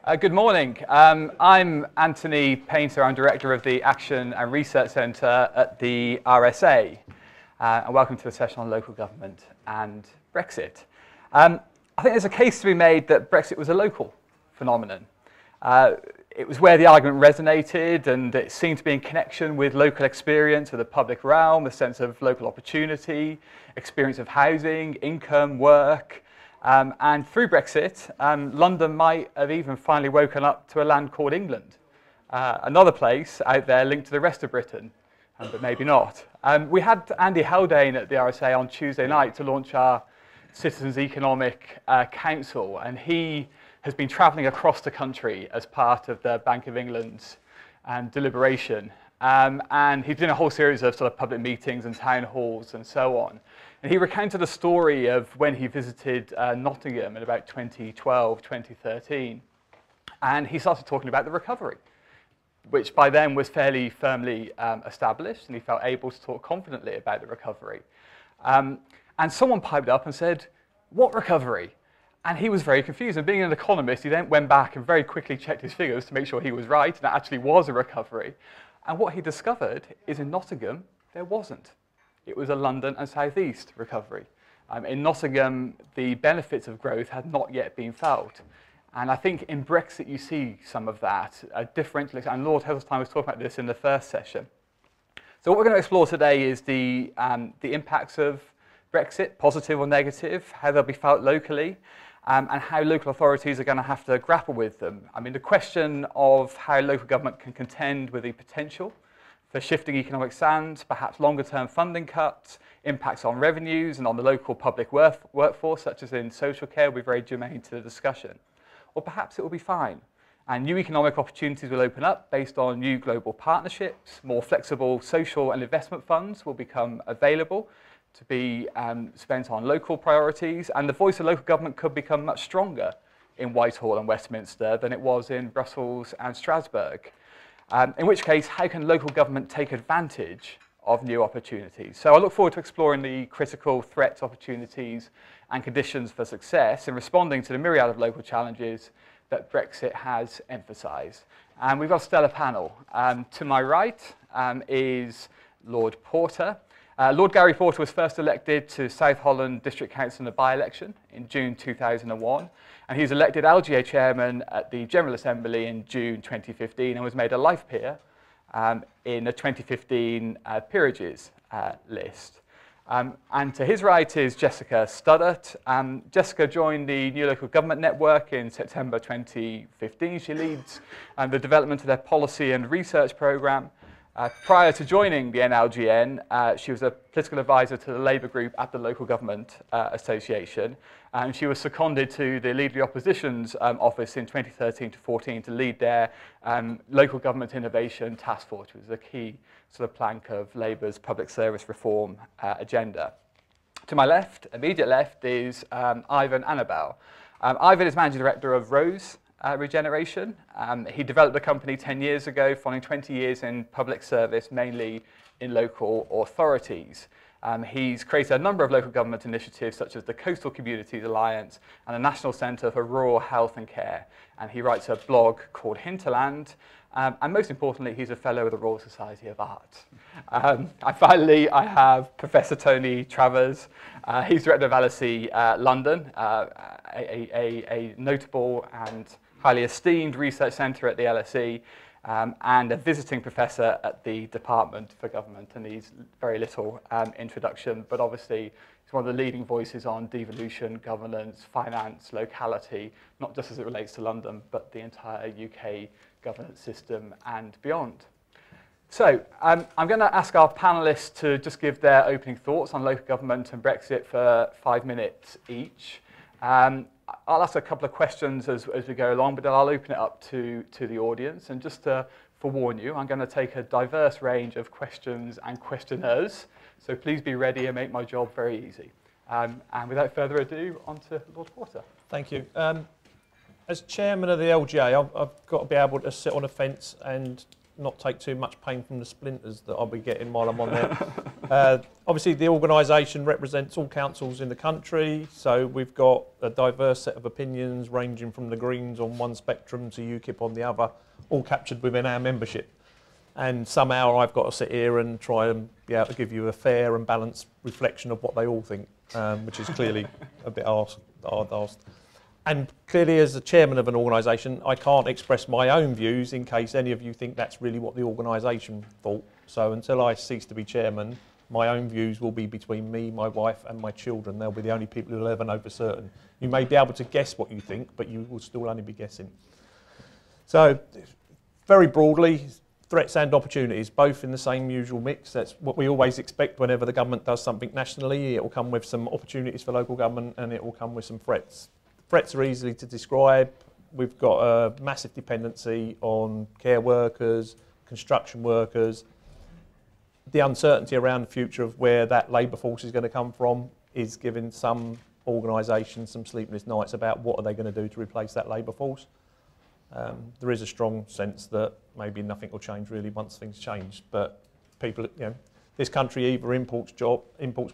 Good morning. I'm Anthony Painter. I'm Director of the Action and Research Centre at the RSA. And welcome to a session on local government and Brexit. I think there's a case to be made that Brexit was a local phenomenon. It was where the argument resonated, and it seemed to be in connection with local experience of the public realm, a sense of local opportunity, experience of housing, income, work. And through Brexit, London might have even finally woken up to a land called England, another place out there linked to the rest of Britain, but maybe not. We had Andy Haldane at the RSA on Tuesday night to launch our Citizens Economic Council, and he has been travelling across the country as part of the Bank of England's deliberation. And he's been in a whole series of sort of public meetings and town halls and so on. And he recounted a story of when he visited Nottingham in about 2012, 2013. And he started talking about the recovery, which by then was fairly firmly established, and he felt able to talk confidently about the recovery. And someone piped up and said, "What recovery?" And he was very confused. And being an economist, he then went back and very quickly checked his figures to make sure he was right, and it actually was a recovery. And what he discovered is in Nottingham, there wasn't. It was a London and South East recovery. In Nottingham, the benefits of growth had not yet been felt. And I think in Brexit, you see some of that, a differential, and Lord Heatherstone was talking about this in the first session. So what we're going to explore today is the impacts of Brexit, positive or negative, how they'll be felt locally, and how local authorities are going to have to grapple with them. I mean, the question of how local government can contend with the potential for shifting economic sands, perhaps longer-term funding cuts, impacts on revenues and on the local public workforce, such as in social care, will be very germane to the discussion. Or perhaps it will be fine, and new economic opportunities will open up based on new global partnerships, more flexible social and investment funds will become available to be spent on local priorities, and the voice of local government could become much stronger in Whitehall and Westminster than it was in Brussels and Strasbourg. In which case, how can local government take advantage of new opportunities? So I look forward to exploring the critical threats, opportunities, and conditions for success in responding to the myriad of local challenges that Brexit has emphasised. And we've got a stellar panel. To my right is Lord Porter. Lord Gary Porter was first elected to South Holland District Council in a by-election in June 2001, and he was elected LGA chairman at the General Assembly in June 2015 and was made a life peer in the 2015 peerages list. And to his right is Jessica Studdert. Jessica joined the New Local Government Network in September 2015. She leads the development of their policy and research programme. Prior to joining the NLGN, she was a political advisor to the Labour group at the Local Government Association, and she was seconded to the Leader of the Opposition's office in 2013 to 14 to lead their Local Government Innovation Task Force, which was a key sort of plank of Labour's public service reform agenda. To my left, immediate left, is Ivan Annibal. Ivan is Managing Director of Rose Regeneration. He developed the company 10 years ago, following 20 years in public service, mainly in local authorities. He's created a number of local government initiatives, such as the Coastal Communities Alliance and the National Centre for Rural Health and Care. And he writes a blog called Hinterland. And most importantly, he's a fellow of the Royal Society of Art. And finally, I have Professor Tony Travers. He's Director of LSE London, a notable and highly esteemed research centre at the LSE, and a visiting professor at the Department for Government. And he's very little introduction, but obviously he's one of the leading voices on devolution, governance, finance, locality, not just as it relates to London, but the entire UK governance system and beyond. So I'm going to ask our panellists to just give their opening thoughts on local government and Brexit for 5 minutes each. I'll ask a couple of questions as we go along, but then I'll open it up to the audience. And just to forewarn you, I'm going to take a diverse range of questions and questioners. So please be ready and make my job very easy. And without further ado, on to Lord Porter. Thank you. As chairman of the LGA, I've got to be able to sit on a fence and not take too much pain from the splinters that I'll be getting while I'm on there. Obviously, the organisation represents all councils in the country, so we've got a diverse set of opinions ranging from the Greens on one spectrum to UKIP on the other, all captured within our membership. And somehow I've got to sit here and try and be able to give you a fair and balanced reflection of what they all think, which is clearly a bit hard asked. And clearly, as the chairman of an organisation, I can't express my own views in case any of you think that's really what the organisation thought. So until I cease to be chairman, my own views will be between me, my wife and my children. They'll be the only people who will ever know for certain. You may be able to guess what you think, but you will still only be guessing. So, very broadly, threats and opportunities, both in the same usual mix. That's what we always expect whenever the government does something nationally. It will come with some opportunities for local government and it will come with some threats. Threats are easily to describe. We've got a massive dependency on care workers, construction workers. The uncertainty around the future of where that labour force is going to come from is giving some organisations some sleepless nights about what are they going to do to replace that labour force. There is a strong sense that maybe nothing will change really once things change, but people, this country either imports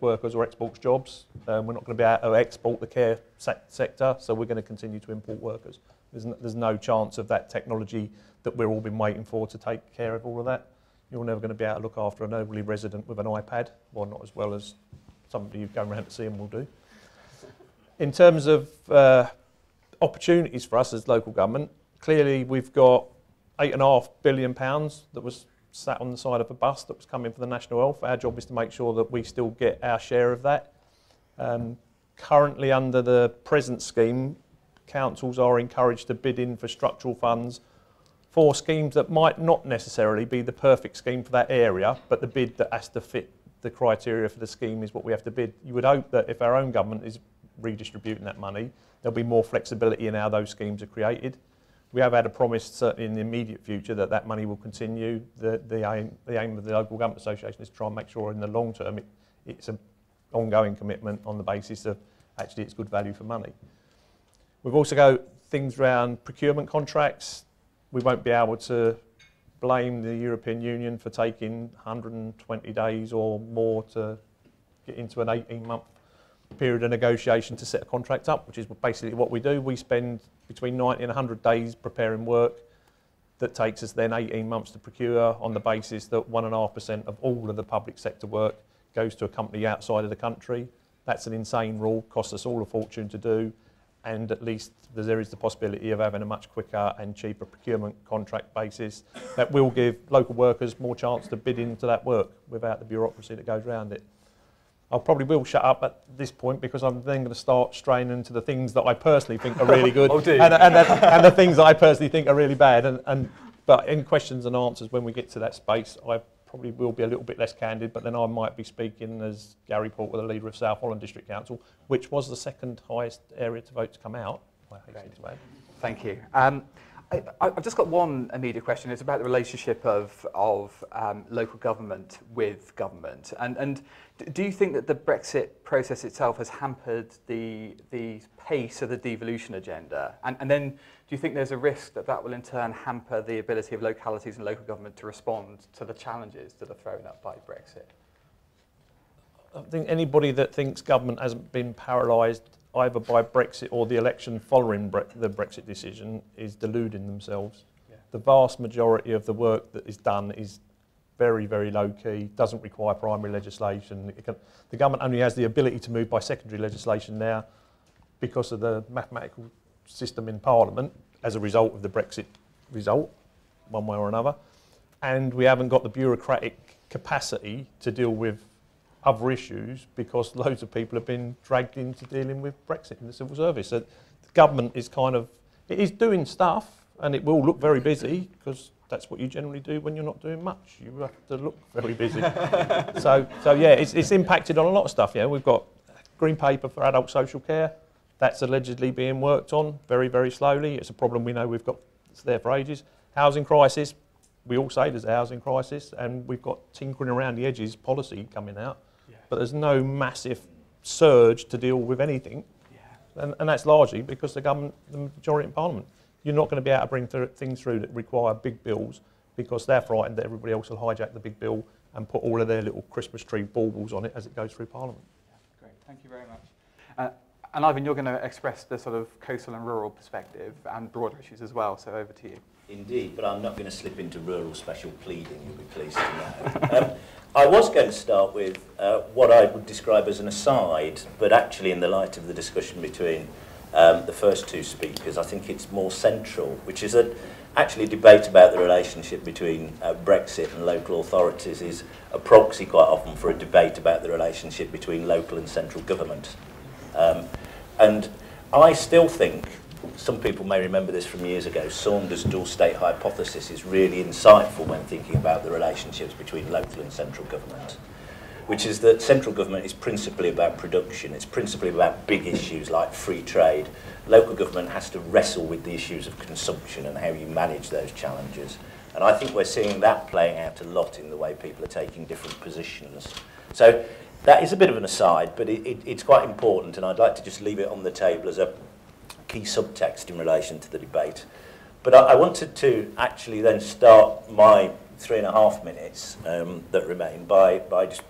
workers or exports jobs. We're not going to be able to export the care sector, so we're going to continue to import workers. There's no chance of that technology that we've all been waiting for to take care of all of that. You're never going to be able to look after an elderly resident with an iPad, well, not as well as somebody who's going around to see them will do. In terms of opportunities for us as local government, clearly we've got £8.5 billion that was sat on the side of a bus that was coming for the National Health. Our job is to make sure that we still get our share of that. Currently under the present scheme, councils are encouraged to bid in for structural funds for schemes that might not necessarily be the perfect scheme for that area, but the bid that has to fit the criteria for the scheme is what we have to bid. You would hope that if our own government is redistributing that money, there'll be more flexibility in how those schemes are created. We have had a promise, certainly in the immediate future, that that money will continue. The aim of the Local Government Association is to try and make sure in the long term it's an ongoing commitment on the basis of actually it's good value for money. We've also got things around procurement contracts. We won't be able to blame the European Union for taking 120 days or more to get into an 18-month period of negotiation to set a contract up, which is basically what we do. We spend between 90 and 100 days preparing work that takes us then 18 months to procure on the basis that 1.5% of all of the public sector work goes to a company outside of the country. That's an insane rule, costs us all a fortune to do, and at least there is the possibility of having a much quicker and cheaper procurement contract basis that will give local workers more chance to bid into that work without the bureaucracy that goes around it. I probably will shut up at this point because I'm then going to start straying into the things that I personally think are really good and the things that I personally think are really bad. But in questions and answers, when we get to that space, I probably will be a little bit less candid, but then I might be speaking as Gary Porter, the leader of South Holland District Council, which was the second highest area to vote to come out. Thank you. I've just got one immediate question. It's about the relationship of local government with government. And do you think that the Brexit process itself has hampered the pace of the devolution agenda? And then do you think there's a risk that that will in turn hamper the ability of localities and local government to respond to the challenges that are thrown up by Brexit? I think anybody that thinks government hasn't been paralysed either by Brexit or the election following the Brexit decision is deluding themselves. Yeah. The vast majority of the work that is done is very, very low key, doesn't require primary legislation. The government only has the ability to move by secondary legislation now because of the mathematical system in Parliament as a result of the Brexit result, one way or another. And we haven't got the bureaucratic capacity to deal with other issues because loads of people have been dragged into dealing with Brexit in the civil service. So the government is it is doing stuff and it will look very busy because that's what you generally do when you're not doing much. You have to look very busy. so yeah, it's impacted on a lot of stuff. Yeah, we've got green paper for adult social care. That's allegedly being worked on very, very slowly. It's a problem we know it's there for ages. Housing crisis. We all say there's a housing crisis and we've got tinkering around the edges policy coming out. But there's no massive surge to deal with anything. Yeah. And that's largely because the government, the majority in Parliament, you're not going to be able to bring things through that require big bills because they're frightened that everybody else will hijack the big bill and put all of their little Christmas tree baubles on it as it goes through Parliament. Great, thank you very much. And Ivan, you're going to express the sort of coastal and rural perspective and broader issues as well, so over to you. Indeed, but I'm not going to slip into rural special pleading, you'll be pleased to know. I was going to start with what I would describe as an aside, but actually in the light of the discussion between the first two speakers, I think it's more central, which is that actually a debate about the relationship between Brexit and local authorities is a proxy quite often for a debate about the relationship between local and central government. And I still think, some people may remember this from years ago, Saunders' dual state hypothesis is really insightful when thinking about the relationships between local and central government, which is that central government is principally about production, it's principally about big issues like free trade. Local government has to wrestle with the issues of consumption and how you manage those challenges. And I think we're seeing that playing out a lot in the way people are taking different positions. So that is a bit of an aside, but it's quite important, and I'd like to just leave it on the table as a key subtext in relation to the debate. But I wanted to actually then start my 3.5 minutes that remain by just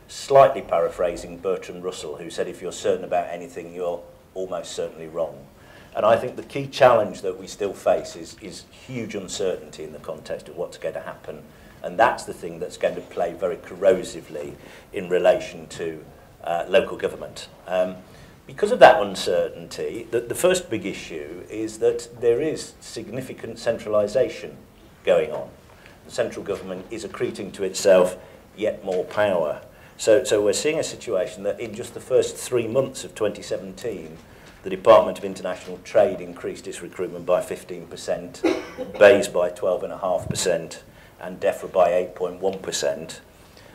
slightly paraphrasing Bertrand Russell, who said, if you're certain about anything, you're almost certainly wrong. And I think the key challenge that we still face is huge uncertainty in the context of what's going to happen. And that's the thing that's going to play very corrosively in relation to local government. Because of that uncertainty, the first big issue is that there is significant centralisation going on. The central government is accreting to itself yet more power. So we're seeing a situation that in just the first 3 months of 2017, the Department of International Trade increased its recruitment by 15%, BAYS by 12.5%, and DEFRA by 8.1%.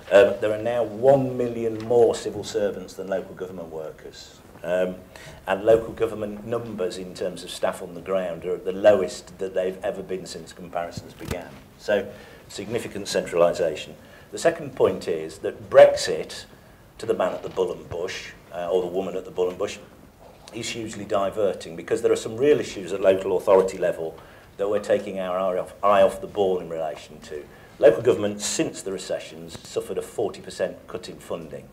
There are now 1 million more civil servants than local government workers. And local government numbers in terms of staff on the ground are at the lowest that they've ever been since comparisons began. So significant centralisation. The second point is that Brexit, to the man at the Bull and Bush, or the woman at the Bull and Bush, is hugely diverting, because there are some real issues at local authority level that we're taking our eye off the ball in relation to. Local government, since the recessions, suffered a 40% cut in funding.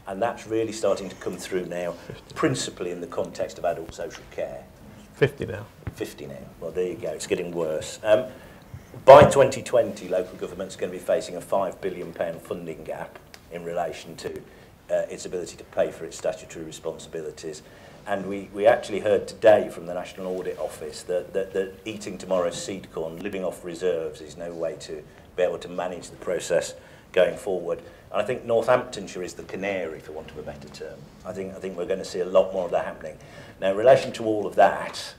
And that's really starting to come through now, principally in the context of adult social care. 50 now. 50 now. Well, there you go. It's getting worse. By 2020, local government's going to be facing a £5 billion funding gap in relation to its ability to pay for its statutory responsibilities. And we actually heard today from the National Audit Office that eating tomorrow's seed corn, living off reserves, is no way to be able to manage the process going forward. And I think Northamptonshire is the canary, for want of a better term. I think we're going to see a lot more of that happening. Now, in relation to all of that,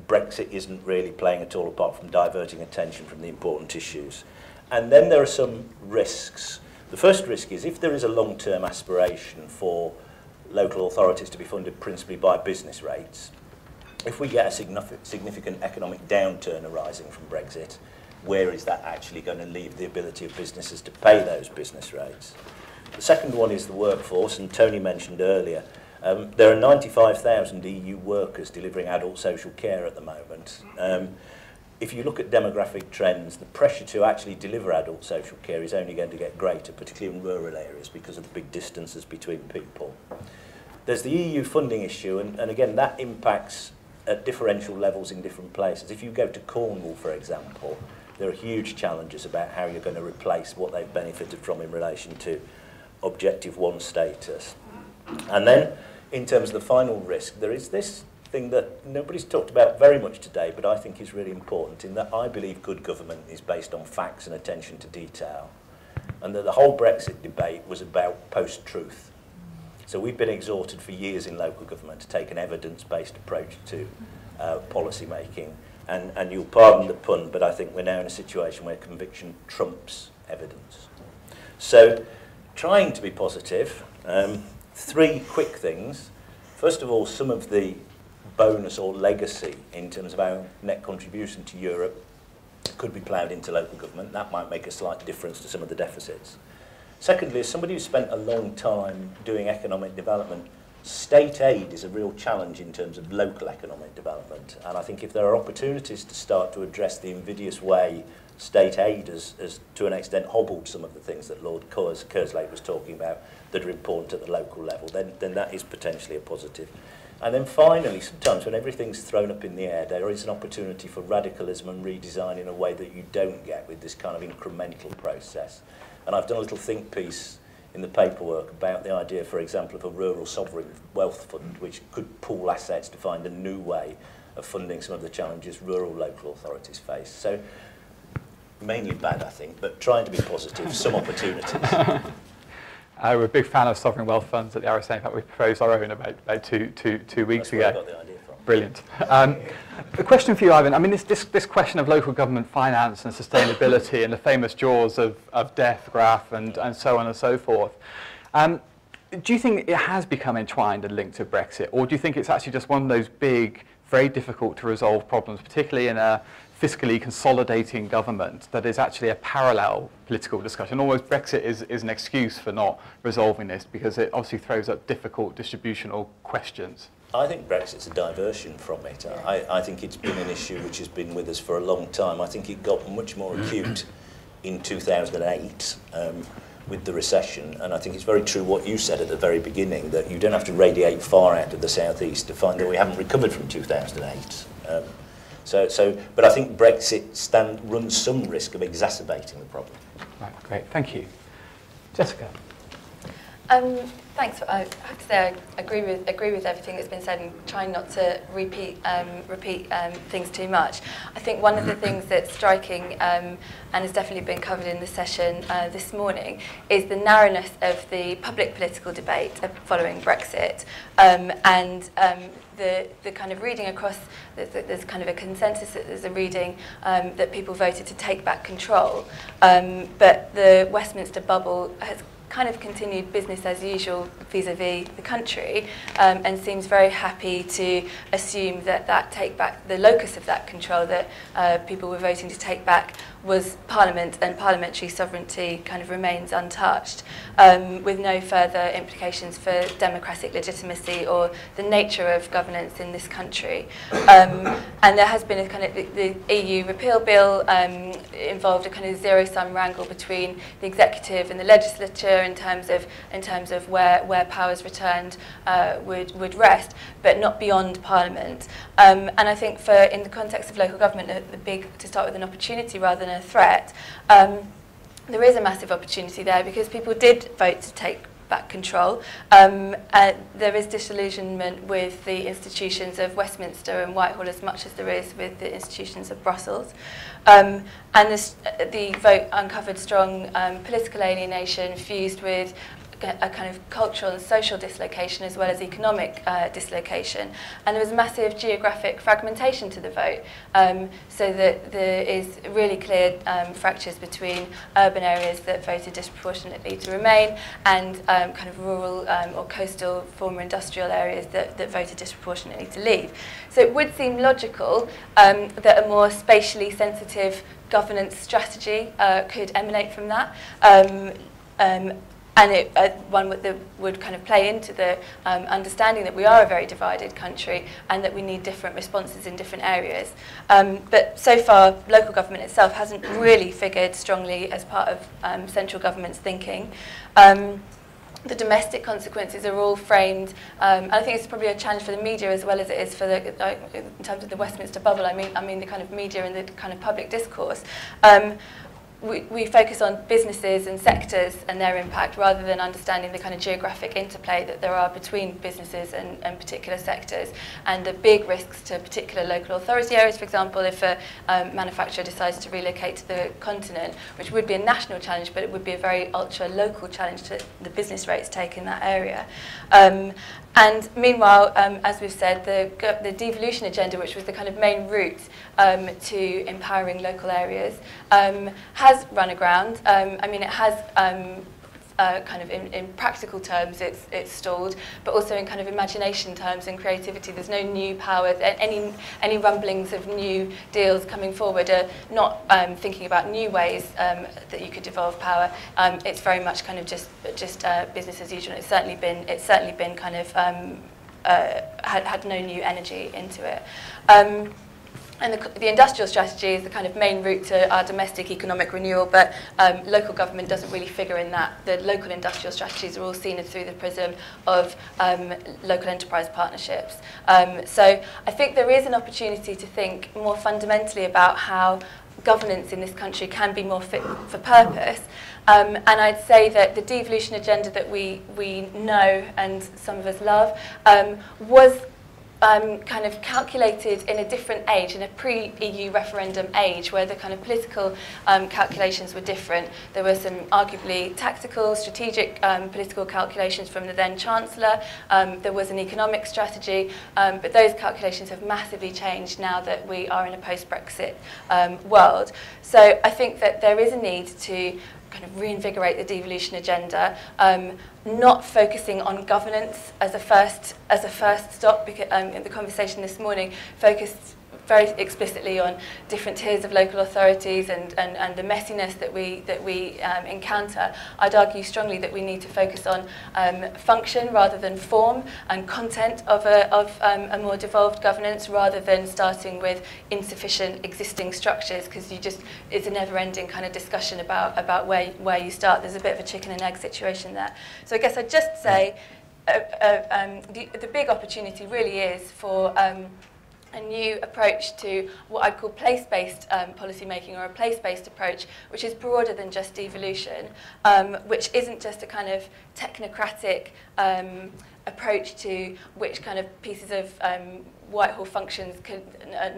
Brexit isn't really playing at all, apart from diverting attention from the important issues. And then there are some risks. The first risk is, if there is a long-term aspiration for local authorities to be funded principally by business rates, if we get a significant economic downturn arising from Brexit, where is that actually going to leave the ability of businesses to pay those business rates? The second one is the workforce, and Tony mentioned earlier, there are 95,000 EU workers delivering adult social care at the moment. If you look at demographic trends, the pressure to actually deliver adult social care is only going to get greater, particularly in rural areas, because of the big distances between people. There's the EU funding issue, and again, that impacts at differential levels in different places. If you go to Cornwall, for example, there are huge challenges about how you're going to replace what they've benefited from in relation to Objective 1 status. And then, in terms of the final risk, there is this thing that nobody's talked about very much today, but I think is really important, in that I believe good government is based on facts and attention to detail, and that the whole Brexit debate was about post-truth. So we've been exhorted for years in local government to take an evidence-based approach to policy making, and you'll pardon the pun, but I think we're now in a situation where conviction trumps evidence. So, trying to be positive, 3 quick things. First of all, some of the bonus or legacy in terms of our net contribution to Europe could be ploughed into local government. That might make a slight difference to some of the deficits. Secondly, as somebody who's spent a long time doing economic development, state aid is a real challenge in terms of local economic development. And I think if there are opportunities to start to address the invidious way state aid has to an extent hobbled some of the things that Lord Kerslake was talking about that are important at the local level, then that is potentially a positive. And then finally, sometimes when everything's thrown up in the air, there is an opportunity for radicalism and redesign in a way that you don't get with this kind of incremental process. And I've done a little think piece in the paperwork about the idea, for example, of a rural sovereign wealth fund, which could pool assets to find a new way of funding some of the challenges rural local authorities face. So, mainly bad, I think, but trying to be positive, some opportunities. We're a big fan of sovereign wealth funds at the RSA. In fact, we proposed our own about two weeks ago. That's where I got the idea from. Brilliant. A question for you, Ivan. I mean, this question of local government finance and sustainability and the famous jaws of death graph and so on and so forth. Do you think it has become entwined and linked to Brexit, or do you think it's actually just one of those big, very difficult to resolve problems, particularly in a fiscally consolidating government, that is actually a parallel political discussion? Almost Brexit is an excuse for not resolving this because it obviously throws up difficult distributional questions. I think Brexit's a diversion from it. I think it's been an issue which has been with us for a long time. I think it got much more acute in 2008 with the recession, and I think it's very true what you said at the very beginning, that you don't have to radiate far out of the southeast to find that we haven't recovered from 2008. But I think Brexit runs some risk of exacerbating the problem. Right, great, thank you. Jessica. Thanks. I have to say I agree with everything that's been said and trying not to repeat things too much. I think one of the things that's striking and has definitely been covered in the session this morning is the narrowness of the public political debate following Brexit and the kind of reading across, there's kind of a consensus that there's a reading that people voted to take back control, but the Westminster bubble has kind of continued business as usual vis-a-vis the country and seems very happy to assume that take back, the locus of that control that people were voting to take back was Parliament, and parliamentary sovereignty kind of remains untouched, with no further implications for democratic legitimacy or the nature of governance in this country. And there has been a kind of, the EU repeal bill involved a kind of zero-sum wrangle between the executive and the legislature in terms of where powers returned would rest, but not beyond Parliament. And I think in the context of local government, to start with an opportunity rather than a threat, there is a massive opportunity there because people did vote to take back control. There is disillusionment with the institutions of Westminster and Whitehall as much as there is with the institutions of Brussels. And the vote uncovered strong political alienation fused with a kind of cultural and social dislocation as well as economic dislocation. And there was massive geographic fragmentation to the vote, so that there is really clear fractures between urban areas that voted disproportionately to remain and kind of rural or coastal former industrial areas that voted disproportionately to leave. So it would seem logical that a more spatially sensitive governance strategy could emanate from that. And one that would kind of play into the understanding that we are a very divided country and that we need different responses in different areas. But so far, local government itself hasn't really figured strongly as part of central government's thinking. The domestic consequences are all framed, and I think it's probably a challenge for the media as well as it is for in terms of the Westminster bubble. I mean the kind of media and the kind of public discourse. We focus on businesses and sectors and their impact rather than understanding the kind of geographic interplay that there are between businesses and particular sectors, and the big risks to particular local authority areas. For example, if a manufacturer decides to relocate to the continent, which would be a national challenge, but it would be a very ultra-local challenge to the business rates take in that area. And meanwhile, as we've said, the devolution agenda, which was the kind of main route to empowering local areas, has run aground. I mean, it has kind of in practical terms, it's stalled, but also in kind of imagination terms and creativity. There's no new powers. Any rumblings of new deals coming forward are not thinking about new ways that you could devolve power. It's very much kind of just business as usual. It's certainly been kind of had no new energy into it. and the industrial strategy is the kind of main route to our domestic economic renewal, but local government doesn't really figure in that. The local industrial strategies are all seen through the prism of local enterprise partnerships. So I think there is an opportunity to think more fundamentally about how governance in this country can be more fit for purpose. And I'd say that the devolution agenda that we know and some of us love was kind of calculated in a different age, in a pre-EU referendum age, where the kind of political calculations were different. There were some arguably tactical, strategic political calculations from the then Chancellor. There was an economic strategy, but those calculations have massively changed now that we are in a post-Brexit world. So I think that there is a need to kind of reinvigorate the devolution agenda, not focusing on governance as a first stop, because in the conversation this morning focused very explicitly on different tiers of local authorities and the messiness that we encounter. I'd argue strongly that we need to focus on function rather than form, and content of a more devolved governance, rather than starting with insufficient existing structures, because it's a never-ending kind of discussion about where you start. There's a bit of a chicken and egg situation there. So I guess I'd just say the big opportunity really is for a new approach to what I'd call place-based policy making, or a place-based approach, which is broader than just devolution, which isn't just a kind of technocratic approach to which kind of pieces of Whitehall functions can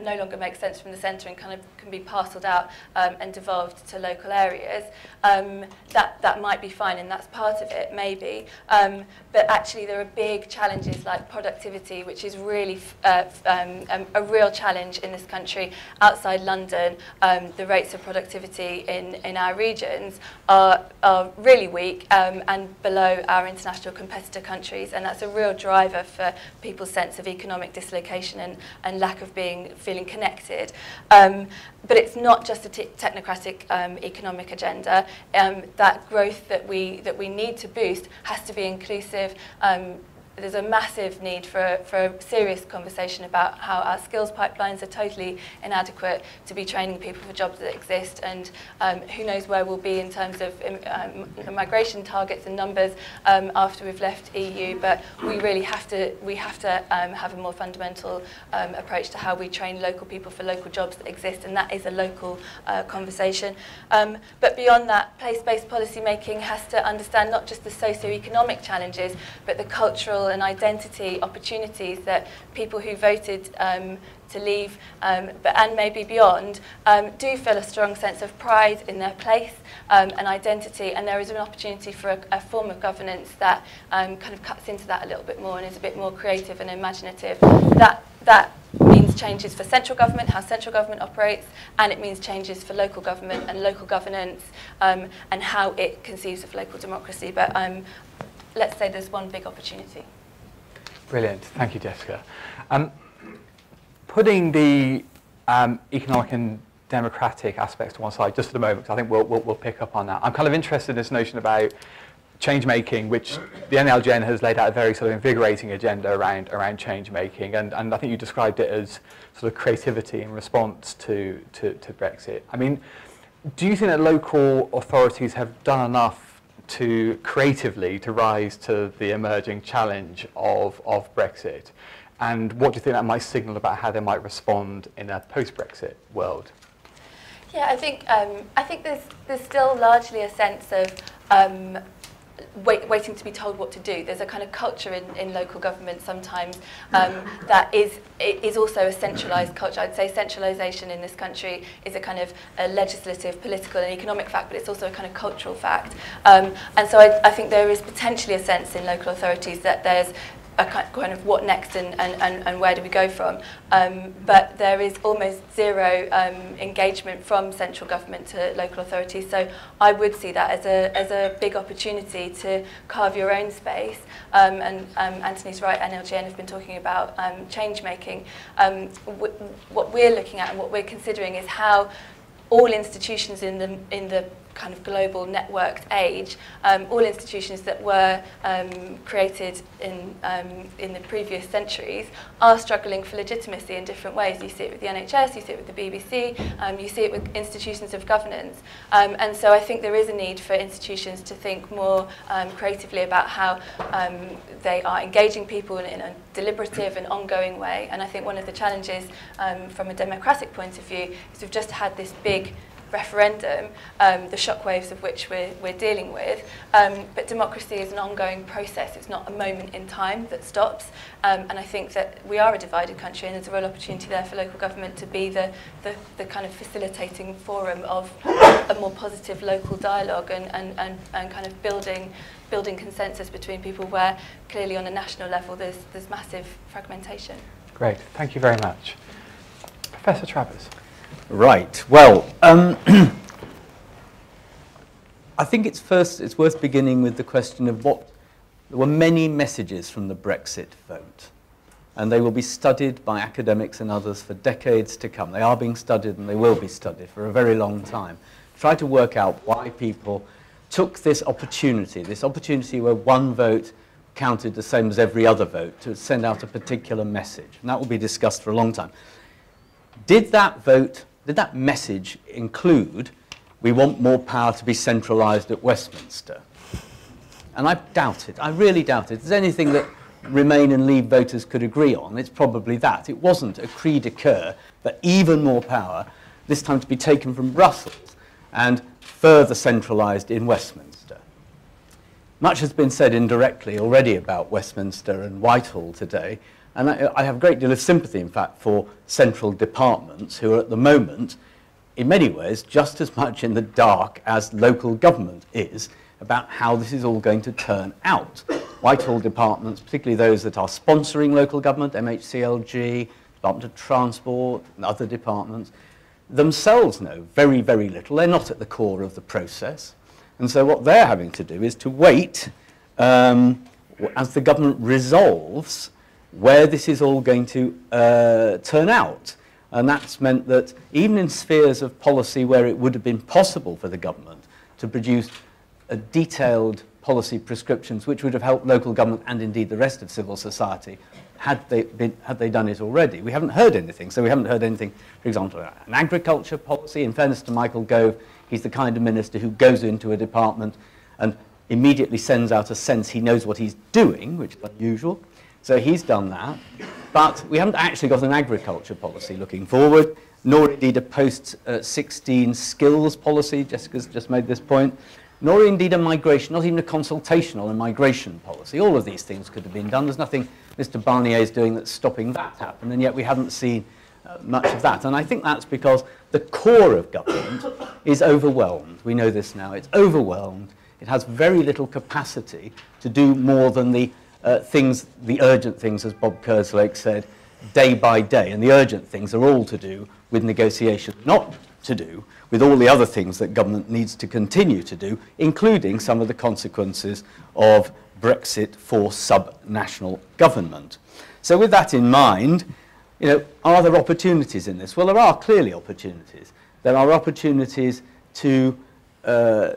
no longer make sense from the centre and kind of can be parcelled out and devolved to local areas. That might be fine, and that's part of it, maybe. But actually there are big challenges like productivity, which is really a real challenge in this country. Outside London, the rates of productivity in our regions are really weak and below our international competitor countries, and that's a real driver for people's sense of economic dislocation and lack of feeling connected. But it's not just a technocratic economic agenda. That growth that we need to boost has to be inclusive. There's a massive need for a serious conversation about how our skills pipelines are totally inadequate to be training people for jobs that exist, and who knows where we'll be in terms of migration targets and numbers after we've left EU. But we really have to have a more fundamental approach to how we train local people for local jobs that exist, and that is a local conversation. But beyond that, place-based policy making has to understand not just the socio-economic challenges, but the cultural and identity opportunities that people who voted to leave, and maybe beyond, do feel a strong sense of pride in their place and identity, and there is an opportunity for a form of governance that kind of cuts into that a little bit more and is a bit more creative and imaginative. That means changes for central government, how central government operates, and it means changes for local government and local governance, and how it conceives of local democracy. But let's say there's one big opportunity. Brilliant. Thank you, Jessica. Putting the economic and democratic aspects to one side just for the moment, because I think we'll pick up on that. I'm kind of interested in this notion about change making, which the NLGN has laid out a very sort of invigorating agenda around change making, and I think you described it as sort of creativity in response to Brexit. I mean, do you think that local authorities have done enough to creatively to rise to the emerging challenge of Brexit? And what do you think that might signal about how they might respond in a post-Brexit world? Yeah, I think there's still largely a sense of waiting to be told what to do. There's a kind of culture in local government sometimes that is also a centralised culture. I'd say centralisation in this country is a kind of a legislative, political and economic fact, but it's also a kind of cultural fact. And so I think there is potentially a sense in local authorities that there's a kind of what next and where do we go from. But there is almost zero engagement from central government to local authorities. So I would see that as a big opportunity to carve your own space. And Anthony's right, NLGN have been talking about change making. What we're looking at and what we're considering is how all institutions in the kind of global networked age, all institutions that were created in the previous centuries are struggling for legitimacy in different ways. You see it with the NHS, you see it with the BBC, you see it with institutions of governance. And so I think there is a need for institutions to think more creatively about how they are engaging people in a deliberative and ongoing way. And I think one of the challenges from a democratic point of view is we've just had this big referendum, the shockwaves of which we're dealing with. But democracy is an ongoing process. It's not a moment in time that stops. And I think that we are a divided country, and there's a real opportunity there for local government to be the kind of facilitating forum of a more positive local dialogue and kind of building consensus between people where clearly on a national level there's massive fragmentation. Great, thank you very much. Professor Travers. Right. Well, I think it's worth beginning with the question of there were many messages from the Brexit vote, and they will be studied by academics and others for decades to come. They are being studied and they will be studied for a very long time. Try to work out why people took this opportunity where one vote counted the same as every other vote, to send out a particular message. And that will be discussed for a long time. Did that message include, we want more power to be centralised at Westminster? And I doubt it. I really doubt it. If there's anything that Remain and Leave voters could agree on, it's probably that. It wasn't a cri de coeur, but even more power, this time to be taken from Brussels and further centralised in Westminster. Much has been said indirectly already about Westminster and Whitehall today. And I have a great deal of sympathy, in fact, for central departments who are at the moment, in many ways, just as much in the dark as local government is about how this is all going to turn out. Whitehall departments, particularly those that are sponsoring local government, MHCLG, Department of Transport, and other departments, themselves know very, very little. They're not at the core of the process. And so what they're having to do is to wait as the government resolves where this is all going to turn out. And that's meant that even in spheres of policy where it would have been possible for the government to produce detailed policy prescriptions which would have helped local government and indeed the rest of civil society had they done it already. We haven't heard anything. So we haven't heard anything, for example, an agriculture policy. In fairness to Michael Gove, he's the kind of minister who goes into a department and immediately sends out a sense he knows what he's doing, which is unusual. So he's done that, but we haven't actually got an agriculture policy looking forward, nor indeed a post-16 skills policy, Jessica's just made this point, nor indeed a migration, not even a consultation on a migration policy. All of these things could have been done. There's nothing Mr. Barnier is doing that's stopping that happen, and yet we haven't seen much of that. And I think that's because the core of government is overwhelmed. We know this now. It's overwhelmed. It has very little capacity to do more than the urgent things, as Bob Kerslake said, day by day. And the urgent things are all to do with negotiation, not to do with all the other things that government needs to continue to do, including some of the consequences of Brexit for sub-national government. So with that in mind, are there opportunities in this? Well, there are clearly opportunities. There are opportunities to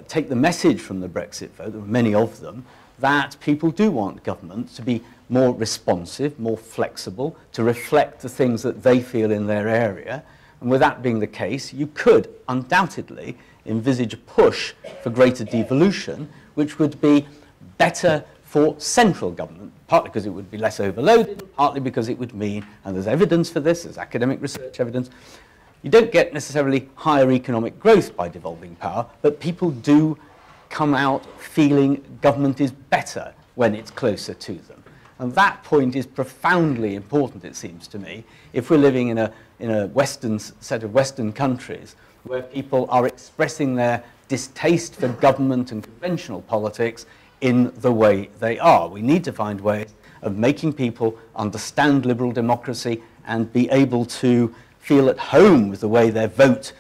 take the message from the Brexit vote, there are many of them, that people do want government to be more responsive, more flexible, to reflect the things that they feel in their area. And with that being the case, you could undoubtedly envisage a push for greater devolution, which would be better for central government, partly because it would be less overloaded, partly because it would mean, and there's evidence for this, there's academic research evidence, you don't get necessarily higher economic growth by devolving power, but people do come out feeling government is better when it's closer to them. And that point is profoundly important, it seems to me, if we're living in a Western set of Western countries where people are expressing their distaste for government and conventional politics in the way they are. We need to find ways of making people understand liberal democracy and be able to feel at home with the way their vote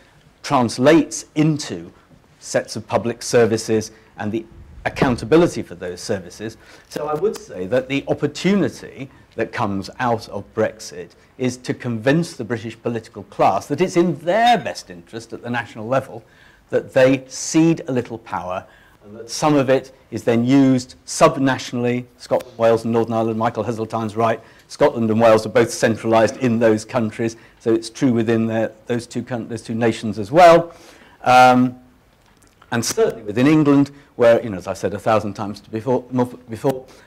translates into sets of public services and the accountability for those services. So I would say that the opportunity that comes out of Brexit is to convince the British political class that it's in their best interest at the national level that they cede a little power, and that some of it is then used subnationally. Scotland, Wales and Northern Ireland, Michael Heseltine's right, Scotland and Wales are both centralised in those countries, so it's true within those two nations as well. And certainly within England, where, you know, as I've said 1,000 times before,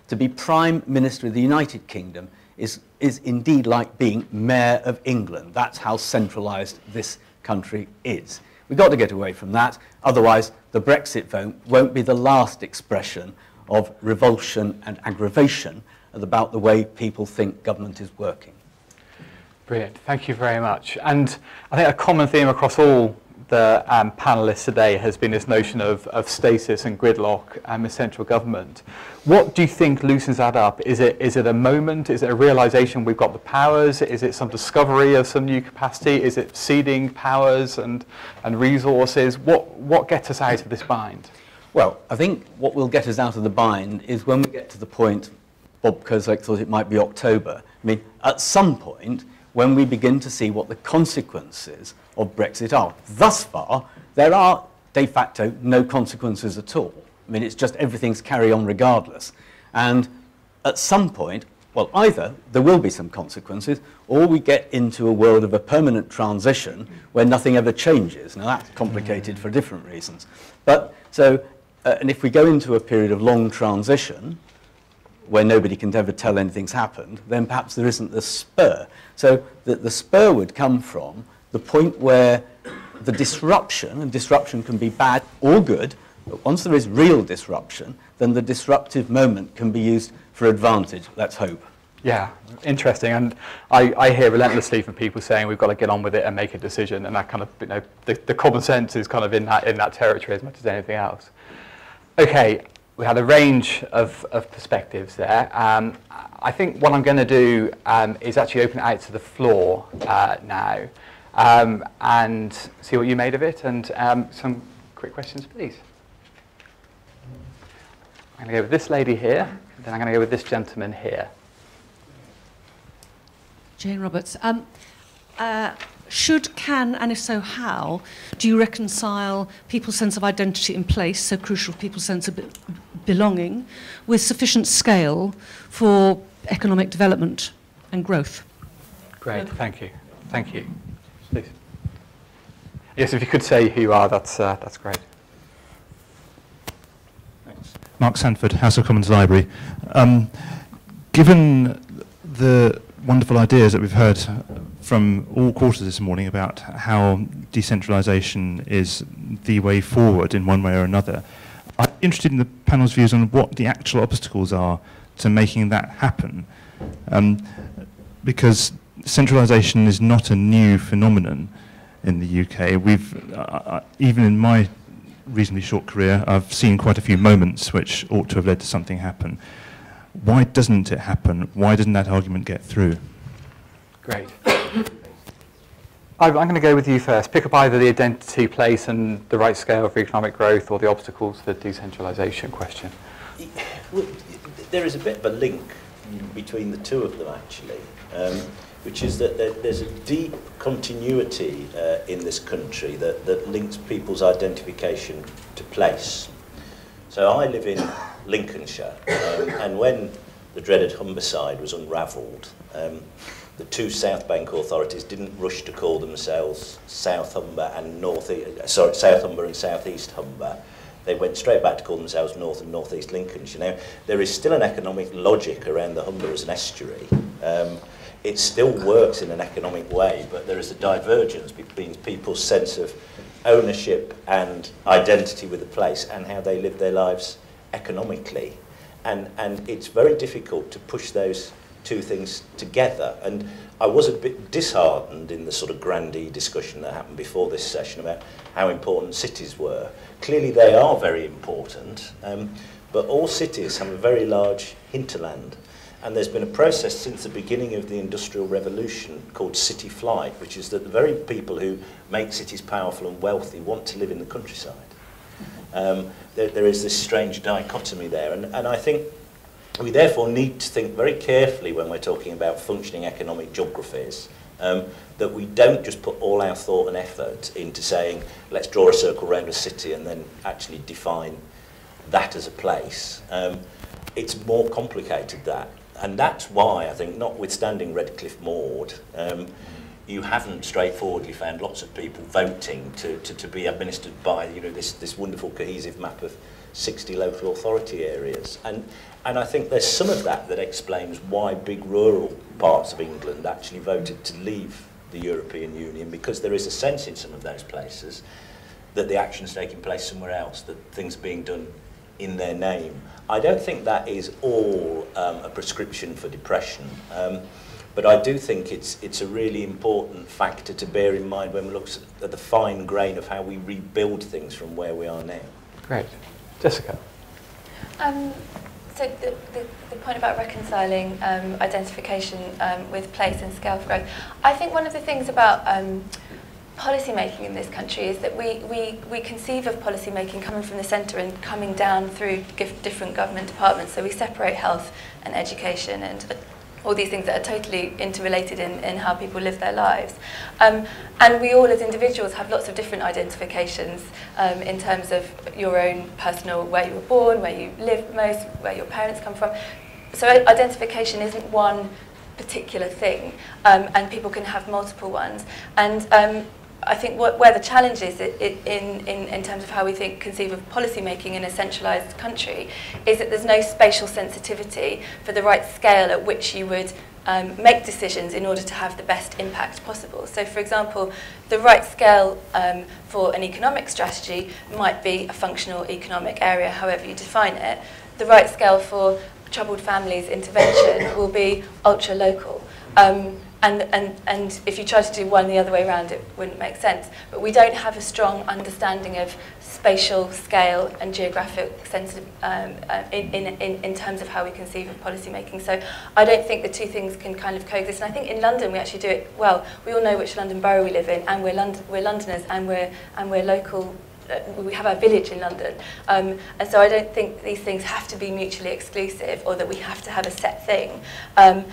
to be Prime Minister of the United Kingdom is indeed like being Mayor of England. That's how centralised this country is. We've got to get away from that, otherwise the Brexit vote won't be the last expression of revulsion and aggravation about the way people think government is working. Brilliant, thank you very much. And I think a common theme across all the panellists today has been this notion of stasis and gridlock in central government. What do you think loosens that up? Is it a moment? Is it a realisation we've got the powers? Is it some discovery of some new capacity? Is it ceding powers and resources? What gets us out of this bind? Well, I think what will get us out of the bind is when we get to the point, Bob Kozak thought it might be October. I mean, at some point, when we begin to see what the consequences of Brexit are. Thus far, there are de facto no consequences at all. I mean, it's just everything's carry on regardless. And at some point, well, either there will be some consequences, or we get into a world of a permanent transition where nothing ever changes. Now, that's complicated for different reasons. But so, and if we go into a period of long transition, where nobody can ever tell anything's happened, then perhaps there isn't the spur. So the spur would come from the point where the disruption, and disruption can be bad or good, but once there is real disruption, then the disruptive moment can be used for advantage. Let's hope. Yeah, interesting. And I hear relentlessly from people saying we've got to get on with it and make a decision, and that kind of, you know, the common sense is kind of in that territory as much as anything else. Okay. We had a range of perspectives there. I think what I'm going to do is actually open it out to the floor now and see what you made of it, and some quick questions, please. I'm going to go with this lady here, then I'm going to go with this gentleman here. Jane Roberts. Should, can, and if so, how do you reconcile people's sense of identity in place, so crucial to people's sense of belonging, with sufficient scale for economic development and growth? Great, thank you. Thank you. Please. Yes, if you could say who you are, that's great. Thanks. Mark Sanford, House of Commons Library. Given the wonderful ideas that we've heard from all quarters this morning about how decentralisation is the way forward in one way or another, I'm interested in the panel's views on what the actual obstacles are to making that happen. Because centralisation is not a new phenomenon in the UK. We've, even in my reasonably short career, I've seen quite a few moments which ought to have led to something happen. Why doesn't it happen? Why doesn't that argument get through? Great. I'm going to go with you first. Pick up either the identity, place and the right scale for economic growth, or the obstacles to the decentralisation question. Well, there is a bit of a link between the two of them, actually, which is that there's a deep continuity in this country that links people's identification to place. So I live in Lincolnshire, and when the dreaded Humberside was unravelled, the two South Bank authorities didn't rush to call themselves South Humber and South Humber and South East Humber. They went straight back to call themselves North and North East Lincolnshire. Now, there is still an economic logic around the Humber as an estuary. It still works in an economic way, but there is a divergence between people's sense of ownership and identity with the place and how they live their lives economically. And it's very difficult to push those two things together. And I was a bit disheartened in the sort of grandee discussion that happened before this session about how important cities were. Clearly they are very important, but all cities have a very large hinterland. And there's been a process since the beginning of the Industrial Revolution called city flight, which is that the very people who make cities powerful and wealthy want to live in the countryside. There is this strange dichotomy there, and I think we therefore need to think very carefully when we're talking about functioning economic geographies that we don't just put all our thought and effort into saying, let's draw a circle around a city and then actually define that as a place. It's more complicated that. And that's why I think, notwithstanding Redcliffe Maud, you haven't straightforwardly found lots of people voting to be administered by, you know, this wonderful cohesive map of 60 local authority areas. And I think there's some of that explains why big rural parts of England actually voted to leave the European Union, because there is a sense in some of those places that the action's taking place somewhere else, that things are being done in their name. I don't think that is all a prescription for depression, but I do think it's a really important factor to bear in mind when we look at the fine grain of how we rebuild things from where we are now. Great. Jessica? So the point about reconciling identification with place and scale of growth, I think one of the things about policy making in this country is that we conceive of policy making coming from the centre and coming down through different government departments. So we separate health and education and all these things that are totally interrelated in how people live their lives. And we all as individuals have lots of different identifications in terms of your own personal, where you were born, where you live most, where your parents come from. So identification isn't one particular thing, and people can have multiple ones. And I think where the challenge is in terms of how we conceive of policy making in a centralised country is that there's no spatial sensitivity for the right scale at which you would make decisions in order to have the best impact possible. So, for example, the right scale for an economic strategy might be a functional economic area, however you define it. The right scale for troubled families intervention will be ultra-local. And if you try to do one the other way around, it wouldn't make sense. But we don't have a strong understanding of spatial scale and geographic sensitive in terms of how we conceive of policy making. So I don't think the two things can kind of coexist. And I think in London we actually do it well. We all know which London borough we live in, and we're Londoners, and we're local. We have our village in London, and so I don't think these things have to be mutually exclusive, or that we have to have a set thing. And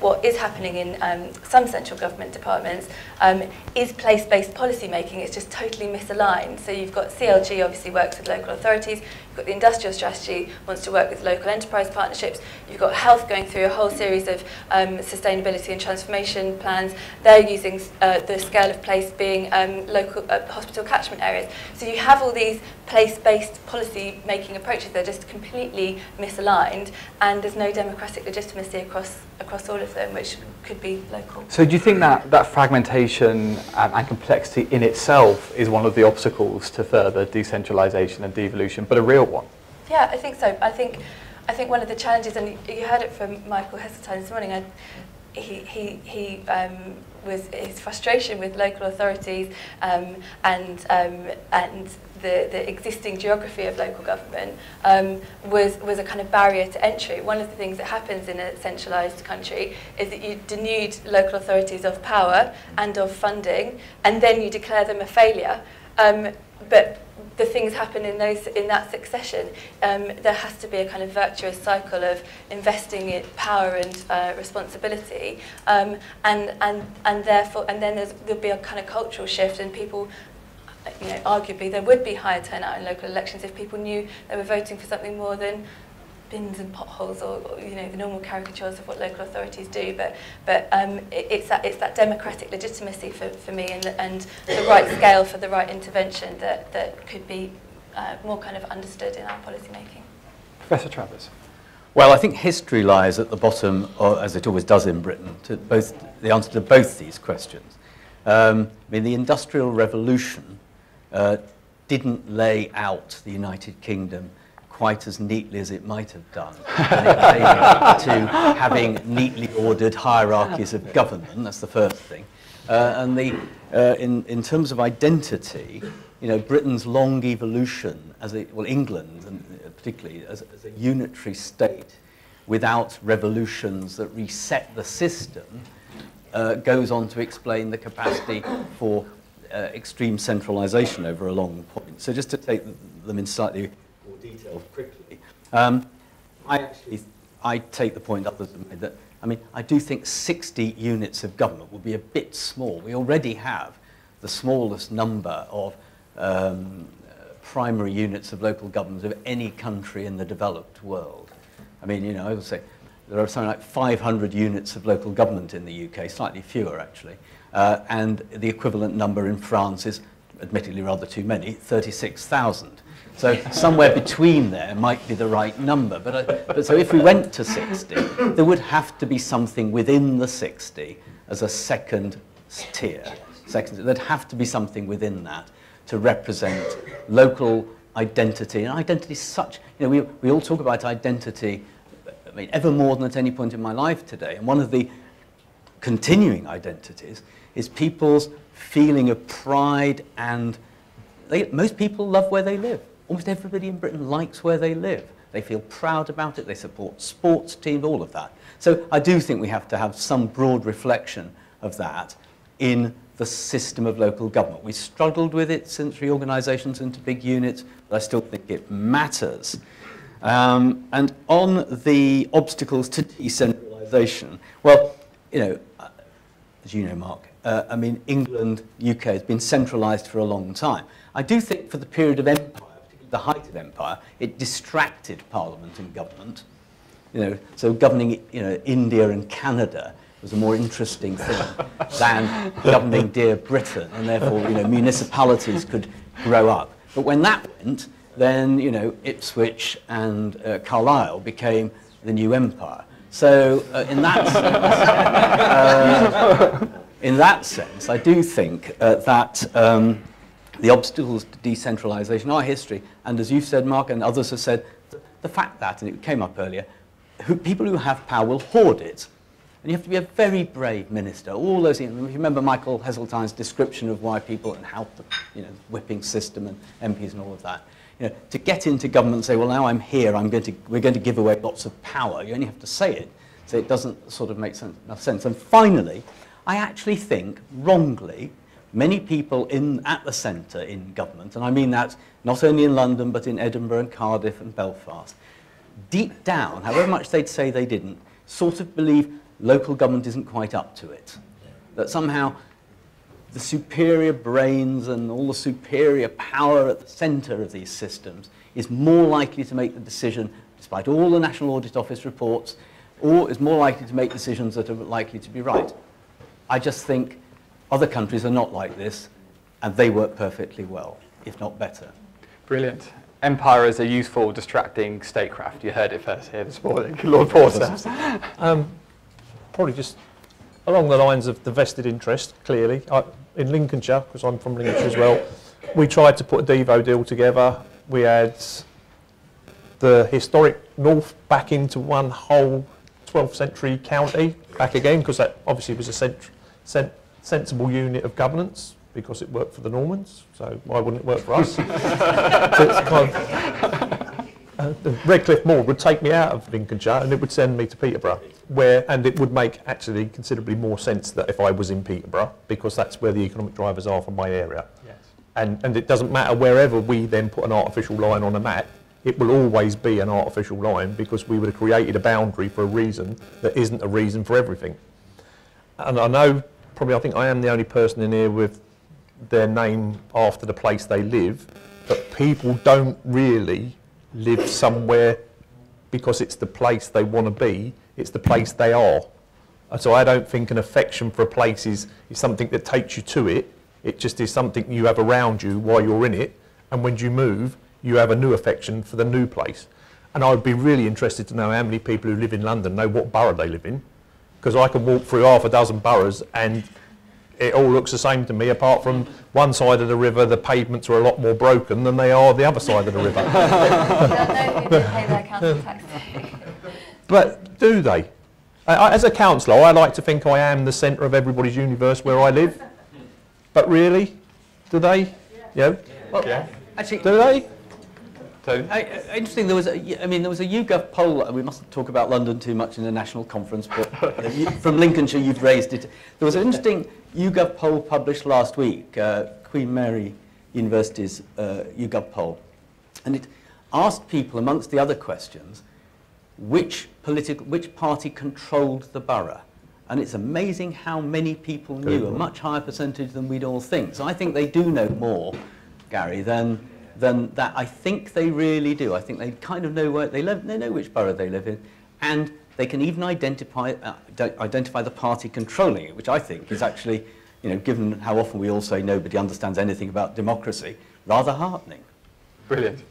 what is happening in some central government departments is place-based policy making. It's just totally misaligned. So you've got CLG obviously works with local authorities, you've got the industrial strategy wants to work with local enterprise partnerships, you've got health going through a whole series of sustainability and transformation plans. They're using the scale of place being local hospital catchment areas. So you have all these place-based policy making approaches that are just completely misaligned, and there's no democratic legitimacy across all of them, which could be local. So do you think that fragmentation and complexity in itself is one of the obstacles to further decentralisation and devolution, but a real one? Yeah, I think so. I think one of the challenges, and you heard it from Michael Heseltine this morning, his frustration with local authorities and the existing geography of local government was a kind of barrier to entry. One of the things that happens in a centralised country is that you denude local authorities of power and of funding, and then you declare them a failure. But the things happen in that succession. There has to be a kind of virtuous cycle of investing in power and responsibility, and then there'll be a kind of cultural shift, and people, you know, arguably there would be higher turnout in local elections if people knew they were voting for something more than bins and potholes, or you know, the normal caricatures of what local authorities do. But it's that democratic legitimacy for me, and the right scale for the right intervention that could be more kind of understood in our policy making. Professor Travers. Well, I think history lies at the bottom, as it always does in Britain, to the answer to both these questions. I mean, the Industrial Revolution didn't lay out the United Kingdom quite as neatly as it might have done when it came to having neatly ordered hierarchies of government. That's the first thing. And in terms of identity, you know, Britain's long evolution England, and particularly as a unitary state without revolutions that reset the system, goes on to explain the capacity for extreme centralisation over a long point. So just to take them in slightly more detail quickly, I take the point others have made that I mean, I do think 60 units of government would be a bit small. We already have the smallest number of primary units of local government of any country in the developed world. I mean, you know, I would say there are something like 500 units of local government in the UK, slightly fewer actually, and the equivalent number in France is, admittedly rather too many, 36,000. So somewhere between there might be the right number. But so if we went to 60, there would have to be something within the 60 as a second tier. There'd have to be something within that to represent local identity. And identity is such, you know, we all talk about identity, I mean, ever more than at any point in my life today. And one of the continuing identities is people's feeling of pride, and most people love where they live. Almost everybody in Britain likes where they live. They feel proud about it, they support sports teams, all of that. So I do think we have to have some broad reflection of that in the system of local government. We struggled with it since reorganisations into big units, but I still think it matters. And on the obstacles to decentralisation, well, you know, as you know, Mark, I mean, England, UK has been centralised for a long time. I do think for the period of empire, the height of empire, it distracted Parliament and government. You know, so governing, you know, India and Canada was a more interesting thing than governing dear Britain, and therefore, you know, municipalities could grow up. But when that went, then, you know, Ipswich and Carlisle became the new empire. So in that sense, I do think that the obstacles to decentralisation are history, and as you've said, Mark, and others have said, the fact that, and it came up earlier, people who have power will hoard it. And you have to be a very brave minister. All those things. If you remember Michael Heseltine's description of why people, and how the, you know, whipping system and MPs and all of that, you know, to get into government and say, well, now I'm here, we're going to give away lots of power. You only have to say it, so it doesn't sort of make enough sense. And finally, I actually think, wrongly, many people at the centre in government, and I mean that not only in London, but in Edinburgh and Cardiff and Belfast, deep down, however much they'd say they didn't, sort of believe local government isn't quite up to it. That somehow the superior brains and all the superior power at the centre of these systems is more likely to make the decision, despite all the National Audit Office reports, or is more likely to make decisions that are likely to be right. I just think other countries are not like this, and they work perfectly well, if not better. Brilliant. Empire is a useful, distracting statecraft. You heard it first here this morning, Lord Porter. Probably just along the lines of the vested interest, clearly. In Lincolnshire, because I'm from Lincolnshire as well, we tried to put a Devo deal together. We had the historic North back into one whole 12th century county back again, because that obviously was a sensible unit of governance, because it worked for the Normans, so why wouldn't it work for us? So it's kind of, the Redcliffe Moor would take me out of Lincolnshire and it would send me to Peterborough, and it would make actually considerably more sense that if I was in Peterborough, because that's where the economic drivers are from my area. Yes. And it doesn't matter wherever we then put an artificial line on a map, it will always be an artificial line, because we would have created a boundary for a reason that isn't a reason for everything. And I know, probably I think I am the only person in here with their name after the place they live, but people don't really live somewhere because it's the place they want to be, it's the place they are. So I don't think an affection for a place is something that takes you to it, it just is something you have around you while you're in it, and when you move, you have a new affection for the new place. And I would be really interested to know how many people who live in London know what borough they live in, because I can walk through half a dozen boroughs and it all looks the same to me, apart from one side of the river, the pavements are a lot more broken than they are the other side of the river. They'll know who did pay their council tax to. But do they? As a councillor, I like to think I am the centre of everybody's universe where I live. But really, do they? Yeah. Well, actually, do they? Interesting. There was a YouGov poll. We mustn't talk about London too much in the national conference, but from Lincolnshire, you've raised it. There was an interesting YouGov poll published last week, Queen Mary University's YouGov poll, and it asked people, amongst the other questions, which party controlled the borough. And it's amazing how many people knew, a much higher percentage than we'd all think. So I think they do know more, Gary, than that. I think they really do. I think they kind of know where they live, they know which borough they live in, and they can even identify the party controlling it, which I think is actually, you know, given how often we all say nobody understands anything about democracy, rather heartening. Brilliant.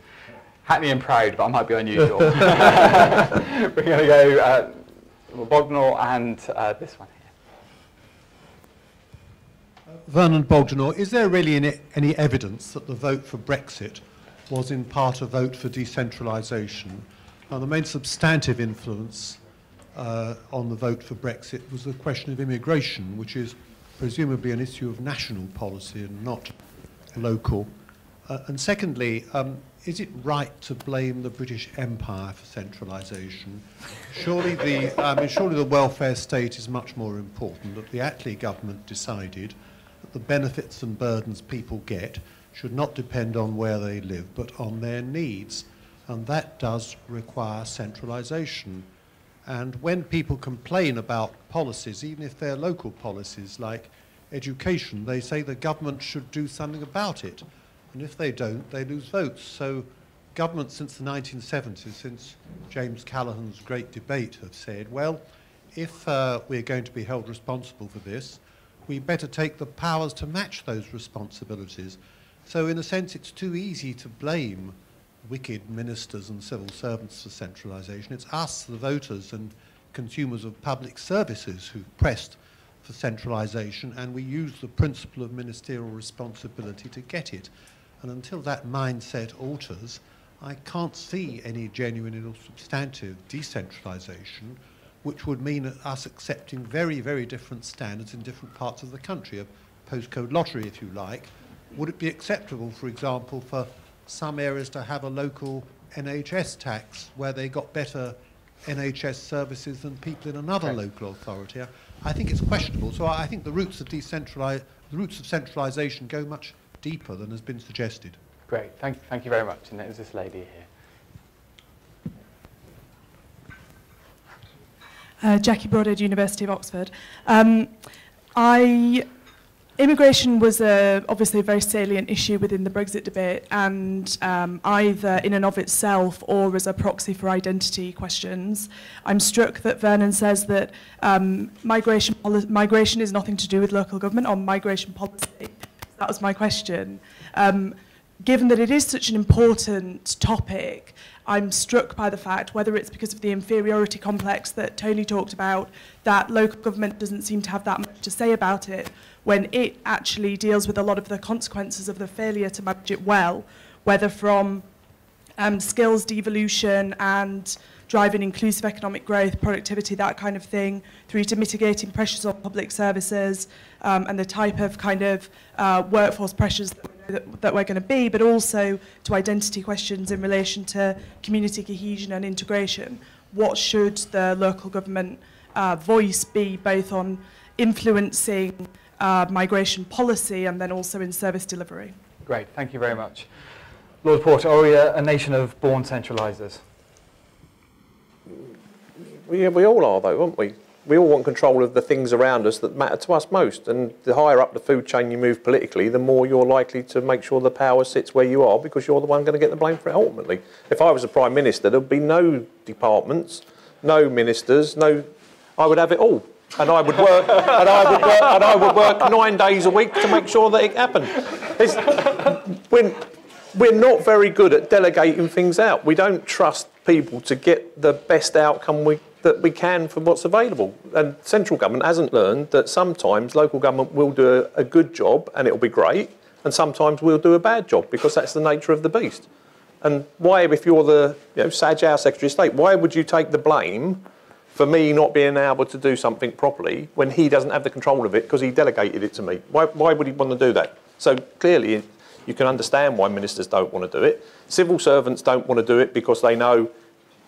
Hackney and proud, but I might be unusual. We're going to go Bognor and this one here. Vernon Bogdanor, is there really any evidence that the vote for Brexit was in part a vote for decentralisation? Now, the main substantive influence on the vote for Brexit was the question of immigration, which is presumably an issue of national policy and not local. And secondly, is it right to blame the British Empire for centralisation? Surely the welfare state is much more important. That the Attlee government decided that the benefits and burdens people get should not depend on where they live, but on their needs. And that does require centralisation. And when people complain about policies, even if they're local policies like education, they say the government should do something about it. And if they don't, they lose votes. So governments since the 1970s, since James Callaghan's great debate, have said, well, if we're going to be held responsible for this, we better take the powers to match those responsibilities. So in a sense, it's too easy to blame wicked ministers and civil servants for centralisation. It's us, the voters and consumers of public services, who've pressed for centralisation, and we use the principle of ministerial responsibility to get it. And until that mindset alters, I can't see any genuine or substantive decentralisation, which would mean us accepting very, very different standards in different parts of the country, a postcode lottery, if you like. Would it be acceptable, for example, for some areas to have a local NHS tax where they got better NHS services than people in another local authority? I think it's questionable. So I think the roots of centralisation go much deeper than has been suggested. Great, thank you very much. And there's this lady here. Jackie Broadhead, University of Oxford. Immigration was obviously a very salient issue within the Brexit debate, and either in and of itself or as a proxy for identity questions. I'm struck that Vernon says that migration is nothing to do with local government or migration policy. That was my question. Given that it is such an important topic, I'm struck by the fact, whether it's because of the inferiority complex that Tony talked about, that local government doesn't seem to have that much to say about it, when it actually deals with a lot of the consequences of the failure to manage it well, whether from skills devolution and driving inclusive economic growth, productivity, that kind of thing, through to mitigating pressures on public services and the type of kind of workforce pressures that we're going to be, but also to identity questions in relation to community cohesion and integration. What should the local government voice be, both on influencing migration policy and then also in service delivery? Great, thank you very much. Lord Porter, are we a nation of born centralisers? We all are, though, aren't we? We all want control of the things around us that matter to us most. And the higher up the food chain you move politically, the more you're likely to make sure the power sits where you are, because you're the one going to get the blame for it ultimately. If I was a Prime Minister, there'd be no departments, no ministers, I would have it all. And I would work, and I would work 9 days a week to make sure that it happened. We're not very good at delegating things out. We don't trust people to get the best outcome that we can from what's available. And central government hasn't learned that sometimes local government will do a good job and it'll be great, and sometimes we'll do a bad job, because that's the nature of the beast. And why, if you're the Saj House Secretary of State, why would you take the blame for me not being able to do something properly when he doesn't have the control of it because he delegated it to me? Why would he want to do that? So clearly you can understand why ministers don't want to do it. Civil servants don't want to do it because they know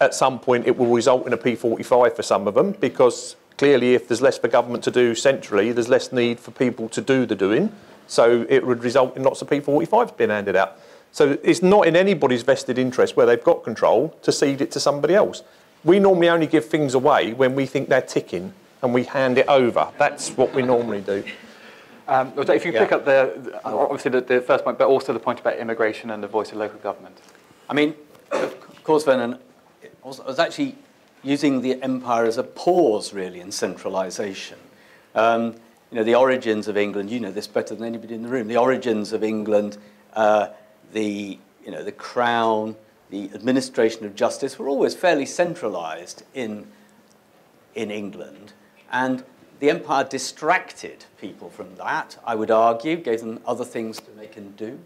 at some point it will result in a P45 for some of them, because clearly if there's less for government to do centrally, there's less need for people to do the doing. So it would result in lots of P45s being handed out. So it's not in anybody's vested interest where they've got control to cede it to somebody else. we normally only give things away when we think they're ticking and we hand it over. That's what we normally do. If you pick up obviously the first point, but also the point about immigration and the voice of local government. I mean, of course, Vernon, I was actually using the empire as a pause, really, in centralisation. You know, the origins of England, you know this better than anybody in the room, the origins of England, the crown, the administration of justice were always fairly centralised in England. And the empire distracted people from that, I would argue, gave them other things to make and do.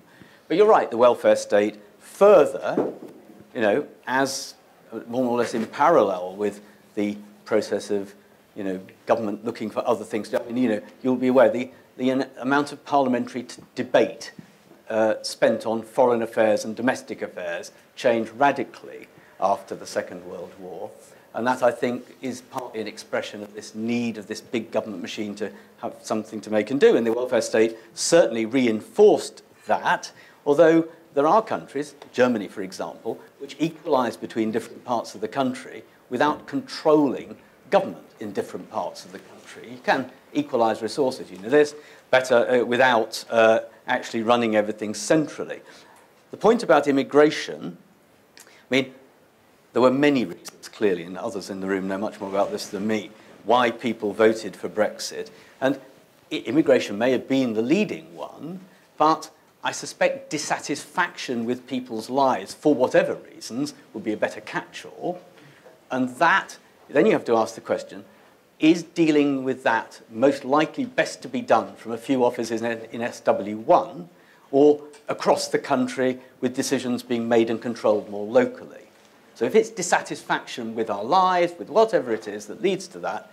But you're right, the welfare state further, you know, as more or less in parallel with the process of, you know, government looking for other things to do. I mean, you know, you'll be aware the amount of parliamentary debate spent on foreign affairs and domestic affairs changed radically after the Second World War. And that, I think, is partly an expression of this need of this big government machine to have something to make and do. And the welfare state certainly reinforced that, although there are countries, Germany, for example, which equalise between different parts of the country without controlling government in different parts of the country. You can equalise resources, you know this, better without actually running everything centrally. The point about immigration, I mean, there were many reasons, clearly, and others in the room know much more about this than me, why people voted for Brexit. And immigration may have been the leading one, but I suspect dissatisfaction with people's lives, for whatever reasons, would be a better catch-all. And that, then you have to ask the question, is dealing with that most likely best to be done from a few offices in SW1 or across the country with decisions being made and controlled more locally? So if it's dissatisfaction with our lives, with whatever it is that leads to that,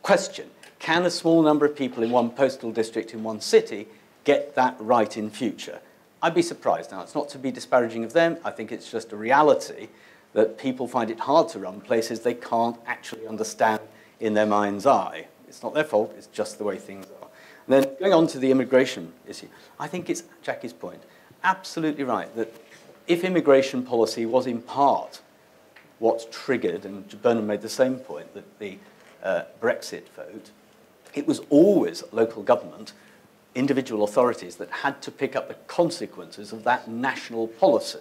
question, can a small number of people in one postal district in one city get that right in future? I'd be surprised. Now, it's not to be disparaging of them. I think it's just a reality that people find it hard to run places they can't actually understand in their mind's eye. It's not their fault. It's just the way things are. And then going on to the immigration issue, I think it's Jackie's point, absolutely right, that if immigration policy was in part what triggered, and Bernard made the same point, that the Brexit vote, it was always local government, individual authorities that had to pick up the consequences of that national policy.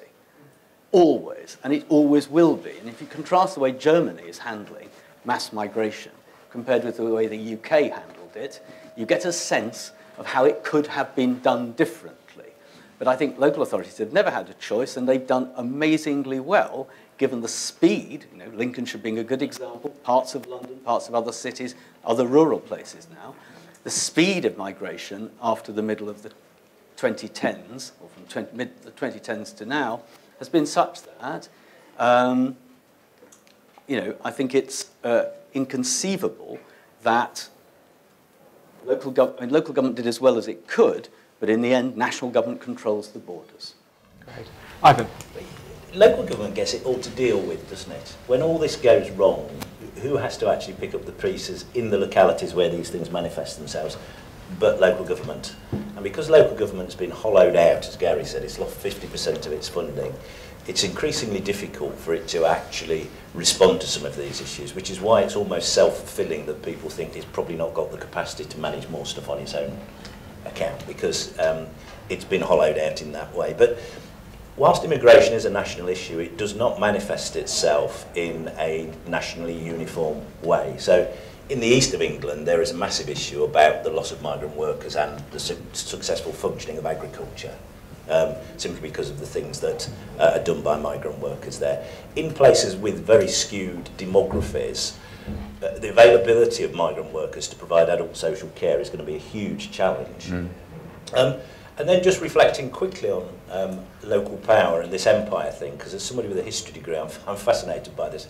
Always, and it always will be. And if you contrast the way Germany is handling mass migration compared with the way the UK handled it, you get a sense of how it could have been done differently. But I think local authorities have never had a choice, and they've done amazingly well, given the speed, you know, Lincolnshire being a good example, parts of London, parts of other cities, other rural places now, the speed of migration after the middle of the 2010s, or from mid the 2010s to now, has been such that, you know, I think it's inconceivable that local government did as well as it could, but in the end, national government controls the borders. Great. Ivan. Local government gets it all to deal with, doesn't it? When all this goes wrong, who has to actually pick up the pieces in the localities where these things manifest themselves? But local government. And because local government has been hollowed out, as Gary said, it's lost 50% of its funding, it's increasingly difficult for it to actually respond to some of these issues, which is why it's almost self-fulfilling that people think it's probably not got the capacity to manage more stuff on its own account, because it's been hollowed out in that way. But whilst immigration is a national issue, it does not manifest itself in a nationally uniform way. So in the east of England, there is a massive issue about the loss of migrant workers and the successful functioning of agriculture, simply because of the things that are done by migrant workers there. In places with very skewed demographies, the availability of migrant workers to provide adult social care is going to be a huge challenge. And then just reflecting quickly on local power and this empire thing, because as somebody with a history degree, I'm fascinated by this.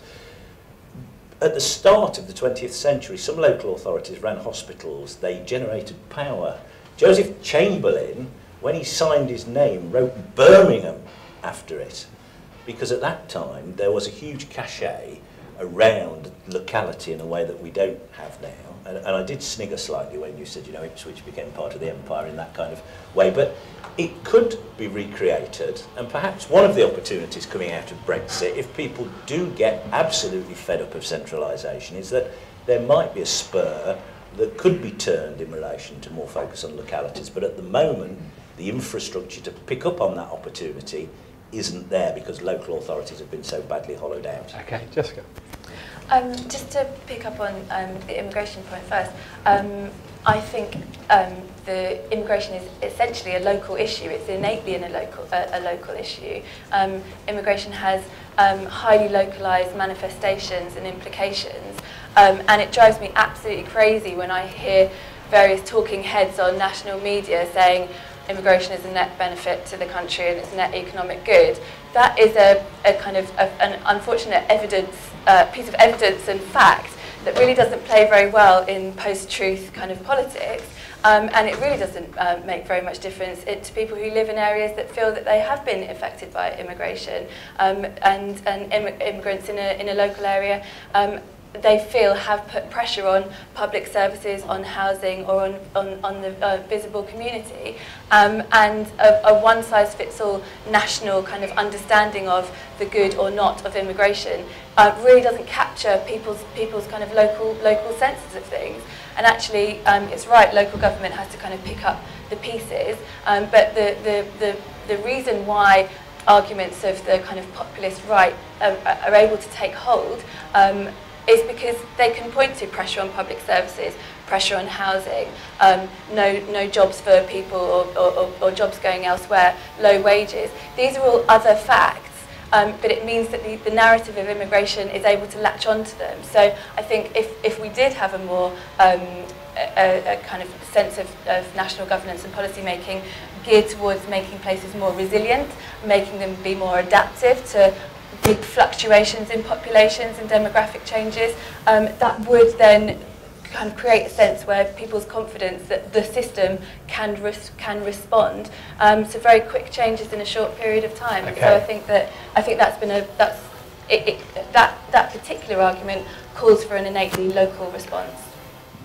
At the start of the 20th century, some local authorities ran hospitals, they generated power. Joseph Chamberlain, when he signed his name, wrote Birmingham after it, because at that time there was a huge cachet around locality in a way that we don't have now. And I did snigger slightly when you said, you know, Ipswich became part of the empire in that kind of way, but it could be recreated, and perhaps one of the opportunities coming out of Brexit, if people do get absolutely fed up of centralisation, is that there might be a spur that could be turned in relation to more focus on localities, but at the moment, the infrastructure to pick up on that opportunity isn't there because local authorities have been so badly hollowed out. Okay, Jessica. Just to pick up on the immigration point first, I think the immigration is essentially a local issue. It's innately a local issue. Immigration has highly localised manifestations and implications, and it drives me absolutely crazy when I hear various talking heads on national media saying immigration is a net benefit to the country and it's a net economic good. That is a kind of an unfortunate piece of evidence and fact that really doesn't play very well in post-truth kind of politics, and it really doesn't make very much difference to people who live in areas that feel that they have been affected by immigration, and immigrants in a local area they feel have put pressure on public services, on housing, or on the visible community. And a one-size-fits-all national kind of understanding of the good or not of immigration really doesn't capture people's kind of local senses of things. And actually, it's right, local government has to kind of pick up the pieces, but the reason why arguments of the kind of populist right are able to take hold is because they can point to pressure on public services, pressure on housing, no jobs for people or jobs going elsewhere, low wages. These are all other facts, but it means that the narrative of immigration is able to latch onto them. So I think if we did have a more a kind of sense of national governance and policy making geared towards making places more resilient, making them be more adaptive to big fluctuations in populations and demographic changes, that would then kind of create a sense where people's confidence that the system can respond to very quick changes in a short period of time. Okay. And so I think that's been that particular argument calls for an innately local response.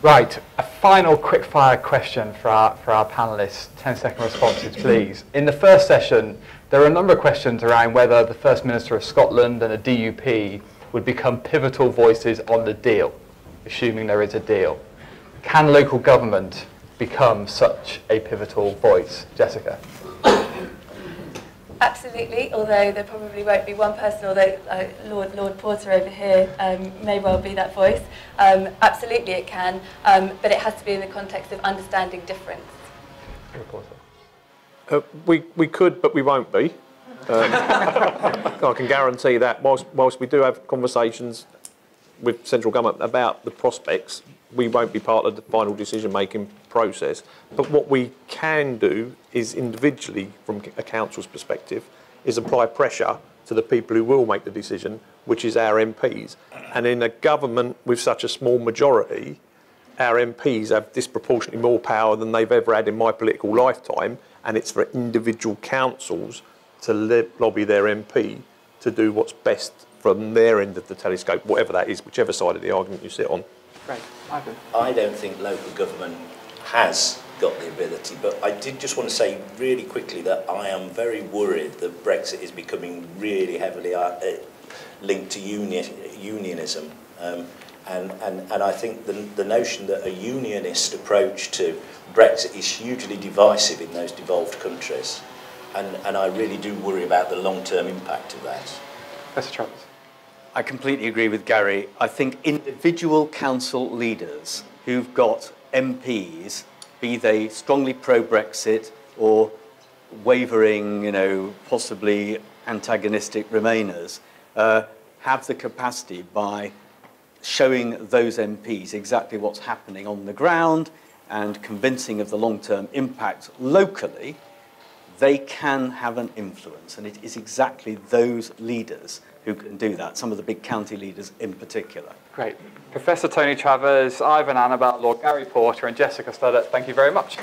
Right, a final quick-fire question for our panellists. 10-second responses, please. In the first session, there were a number of questions around whether the First Minister of Scotland and a DUP would become pivotal voices on the deal, assuming there is a deal. Can local government become such a pivotal voice? Jessica? Absolutely, although there probably won't be one person, although Lord Porter over here may well be that voice. Absolutely it can, but it has to be in the context of understanding difference. We could, but we won't be. I can guarantee that. Whilst we do have conversations with central government about the prospects, we won't be part of the final decision-making process. But what we can do is individually, from a council's perspective, is apply pressure to the people who will make the decision, which is our MPs. And in a government with such a small majority, our MPs have disproportionately more power than they've ever had in my political lifetime, and it's for individual councils to lobby their MP to do what's best from their end of the telescope, whatever that is, whichever side of the argument you sit on. Great. Ivan? I don't think local government has got the ability, but I did just want to say really quickly that I am very worried that Brexit is becoming really heavily linked to unionism. And I think the notion that a unionist approach to Brexit is hugely divisive in those devolved countries. And I really do worry about the long-term impact of that. Mr. Travers? I completely agree with Gary. I think individual council leaders who've got MPs, be they strongly pro-Brexit or wavering, possibly antagonistic Remainers, have the capacity by showing those MPs exactly what's happening on the ground and convincing of the long-term impact locally, they can have an influence. And it is exactly those leaders who can do that, some of the big county leaders in particular. Great. Professor Tony Travers, Ivan Annibal, Lord Gary Porter and Jessica Studdert, thank you very much.